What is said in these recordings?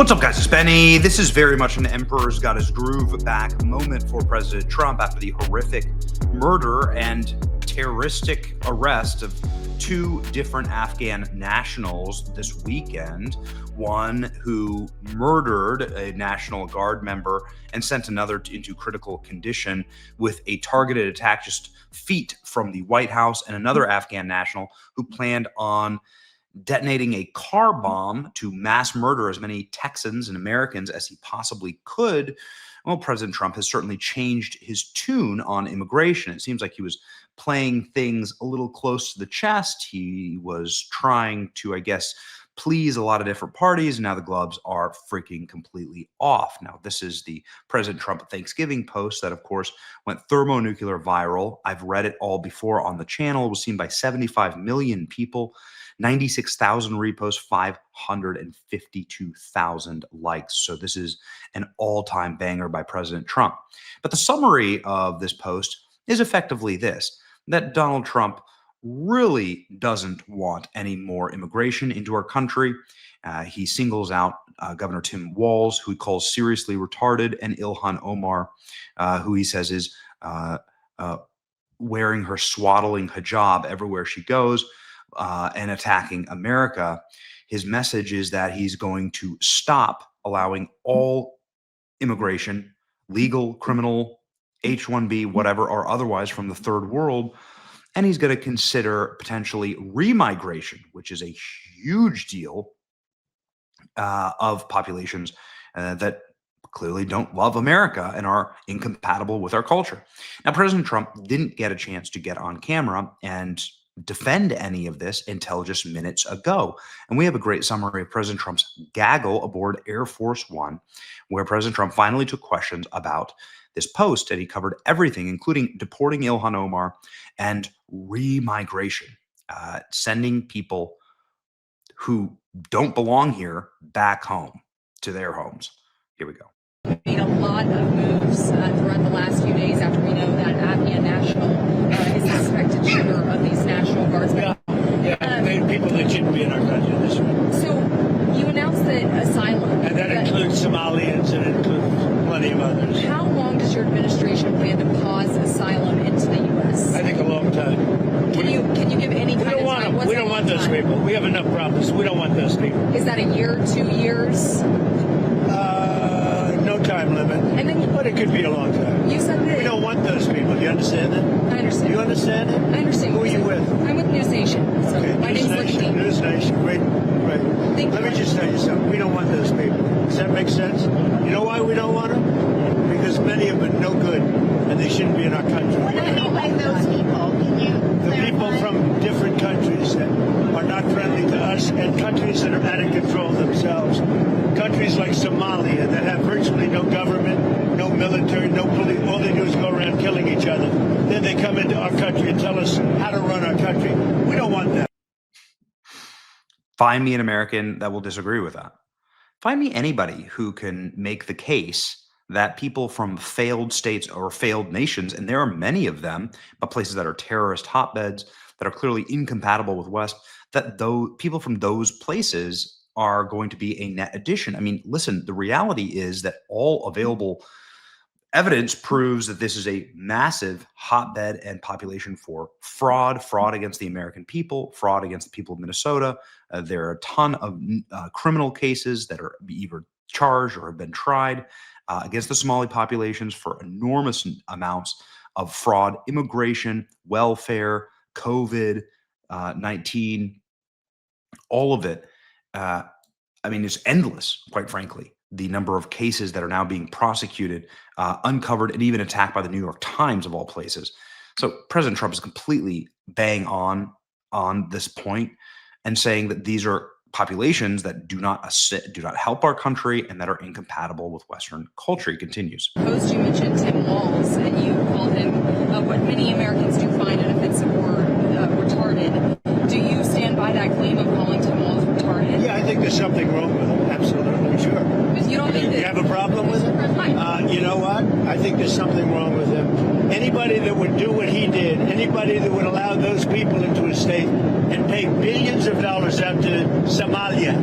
What's up, guys? It's Benny. This is very much an Emperor's Got His Groove back moment for President Trump after the horrific murder and terroristic arrest of two different Afghan nationals this weekend. One who murdered a National Guard member and sent another into critical condition with a targeted attack just feet from the White House, and another Afghan national who planned on detonating a car bomb to mass murder as many Texans and Americans as he possibly could. Well, President Trump has certainly changed his tune on immigration. It seems like he was playing things a little close to the chest. He was trying to, I guess, please a lot of different parties, and now the gloves are freaking completely off. Now, this is the President Trump Thanksgiving post that, of course, went thermonuclear viral. I've read it all before on the channel. It was seen by 75 million people. 96,000 reposts, 552,000 likes. So this is an all-time banger by President Trump. But the summary of this post is effectively this: that Donald Trump really doesn't want any more immigration into our country. He singles out Governor Tim Walz, who he calls seriously retarded, and Ilhan Omar, who he says is wearing her swaddling hijab everywhere she goes, and attacking America. His message is that he's going to stop allowing all immigration, legal, criminal, H-1B, whatever, or otherwise, from the third world. And he's going to consider potentially remigration, which is a huge deal of populations that clearly don't love America and are incompatible with our culture. Now, President Trump didn't get a chance to get on camera and defend any of this until just minutes ago. And we have a great summary of President Trump's gaggle aboard Air Force One, where President Trump finally took questions about this post, and he covered everything, including deporting Ilhan Omar and remigration, sending people who don't belong here back home to their homes. Here we go. Made a lot of moves throughout the last few days after we know that Afghan national is the suspected shooter of these National Guardsmen. People that shouldn't be in our country this way. So you announced that asylum. And that includes Somalians and it includes plenty of others. How long does your administration plan to pause asylum into the U.S.? I think a long time. Can you give any kind of time? We don't want those people. We have enough problems. We don't want those people. Is that a year, 2 years? No time limit. And then, but it could be a long time. You said that we don't want those people. Do you understand that? I understand. You understand it? I understand. Who are you with? I'm with News Nation. So okay. My name's Lindsay. News Nation. Great. Let me just tell you something. We don't want those people. Does that make sense? You know why we don't want them? Because many of them are no good, and they shouldn't be in our country. What do you mean by those people? Can you the people from different countries that are not friendly to us, and countries that are out of control themselves. Countries like Somalia that have virtually no government, no military, no police. All they do is go around killing each other. Then they come into our country and tell us how to run our country. We don't want that. Find me an American that will disagree with that. Find me anybody who can make the case that people from failed states or failed nations, and there are many of them, but places that are terrorist hotbeds that are clearly incompatible with West, that those people from those places are going to be a net addition. I mean, listen, the reality is that all available evidence proves that this is a massive hotbed and population for fraud against the American people, fraud against the people of Minnesota. There are a ton of criminal cases that are either charged or have been tried against the Somali populations for enormous amounts of fraud, immigration, welfare, COVID-19, all of it. I mean, it's endless, quite frankly, the number of cases that are now being prosecuted, uncovered, and even attacked by the New York Times of all places. So President Trump is completely bang on this point and saying that these are populations that do not help our country and that are incompatible with Western culture. He continues. Post, you mentioned Tim Walz, and you called him what many Americans do find an offensive word, retarded. Do you stand by that claim of calling Tim Walz retarded? Yeah, I think there's something wrong with it. Absolutely, sure. But you don't think that you have a problem with it? You know what? I think there's something wrong with him. Anybody that would do what he did, anybody that would allow those people into his state and pay billions of dollars out to Somalia,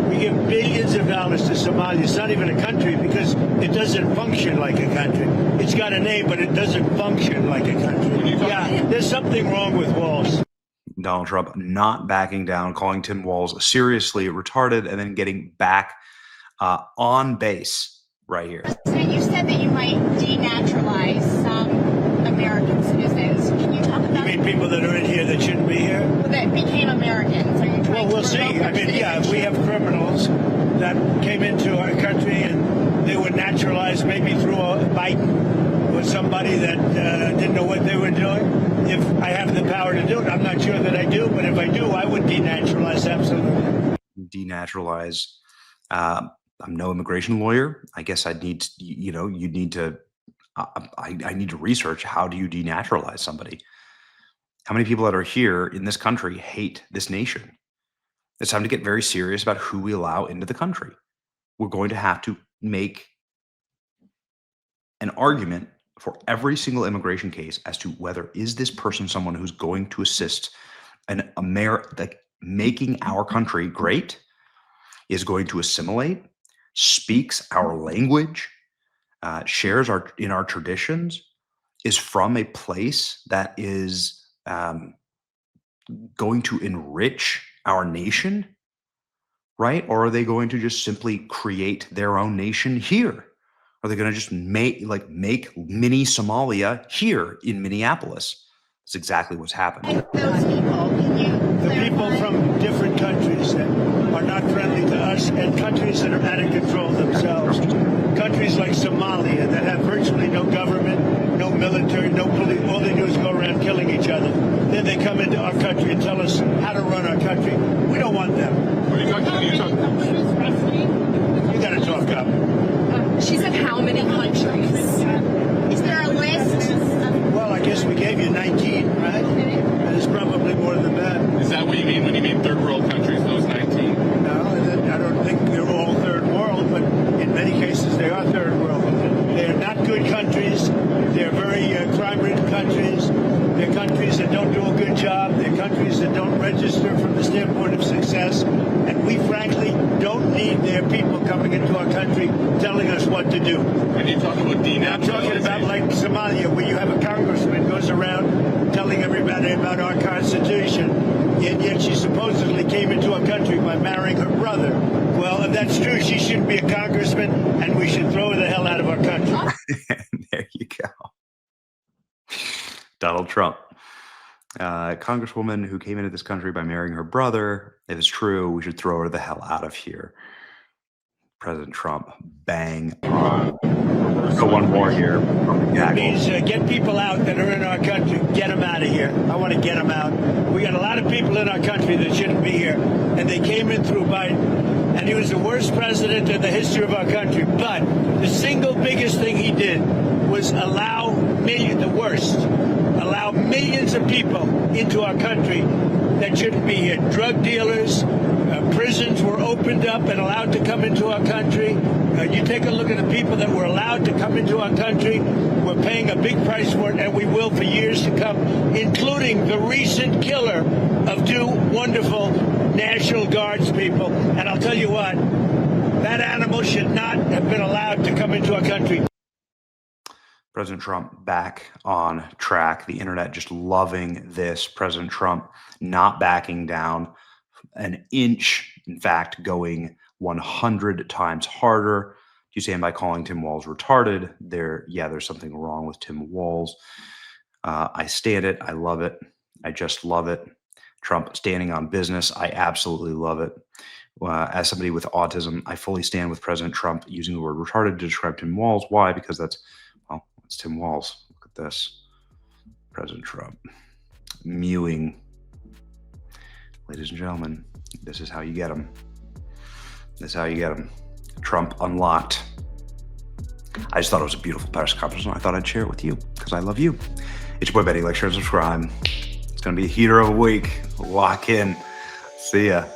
we give billions of dollars to Somalia. It's not even a country because it doesn't function like a country. It's got a name, but it doesn't function like a country. Yeah, there's something wrong with Walz. Donald Trump not backing down, calling Tim Walz seriously retarded, and then getting back on base right here. President, you said that you might denaturalize some American citizens. Can you talk about I mean, people that are in here that shouldn't be here? that became Americans? Are you trying Well, we'll to see. revoke I their mean, yeah, if we citizenship? have criminals that came into our country and they were naturalized maybe through a Biden or somebody that didn't know what they were doing. If I have the power to do it, I'm not sure that I do, but if I do, I would denaturalize absolutely. Denaturalize. I'm no immigration lawyer. I guess I'd need to, you need to, I need to research, how do you denaturalize somebody? How many people that are here in this country hate this nation? It's time to get very serious about who we allow into the country. We're going to have to make an argument for every single immigration case as to whether is this person someone who's going to assist an making our country great, is going to assimilate, speaks our language, shares in our traditions, is from a place that is going to enrich our nation, right? Or are they going to just simply create their own nation here? Are they going to just make mini Somalia here in Minneapolis? That's exactly what's happened. Those people, can you The people clarify? from different countries that are not friendly to us and countries that are out of control themselves. Countries like Somalia that have virtually no government, no military, no police. All they do is go around killing each other. Then they come into our country and tell us how to run our country. We don't want them. What are you talking about? You got to talk up. She said how many countries? Is there a list? Well, I guess we gave you 19, right? And it's probably more than that. Is that what you mean when you mean third world countries, those 19? No, I don't think they're all third world, but in many cases they are third world. They're not good countries. They're very crime-ridden countries. They're countries that don't do a good job. They're countries that don't register from the standpoint of success. And we, frankly, don't need their people coming into our country telling us what to do. When you talk about denaturalization, I'm talking about like Somalia, where you have a congressman goes around telling everybody about our Constitution, and yet she supposedly came into our country by marrying her brother. Well, if that's true, she shouldn't be a congressman, and we should throw her the hell out of our country. There you go. Donald Trump. Congresswoman who came into this country by marrying her brother. If it's true, we should throw her the hell out of here. President Trump, bang on. Go one more here from the It gaggle. means get people out that are in our country. Get them out of here. I want to get them out. We got a lot of people in our country that shouldn't be here, and they came in through Biden, and he was the worst president in the history of our country. But the single biggest thing he did was allow millions of people into our country that shouldn't be here. Drug dealers, prisons were opened up and allowed to come into our country. You take a look at the people that were allowed to come into our country. We're paying a big price for it, and we will for years to come, including the recent killer of two wonderful National Guards people. And I'll tell you what, that animal should not have been allowed to come into our country. President Trump back on track. The internet just loving this. President Trump not backing down an inch. In fact, going 100 times harder. Do you stand by calling Tim Walz retarded? There's something wrong with Tim Walz. I stand it. I love it. I just love it. Trump standing on business. I absolutely love it. As somebody with autism, I fully stand with President Trump using the word retarded to describe Tim Walz. Why? Because it's Tim Walz. Look at this. President Trump mewing. Ladies and gentlemen, this is how you get him. This is how you get him. Trump unlocked. I just thought it was a beautiful press conference, and I thought I'd share it with you because I love you. It's your boy Betty. Like, share, and subscribe. It's going to be a heater of a week. Lock in. See ya.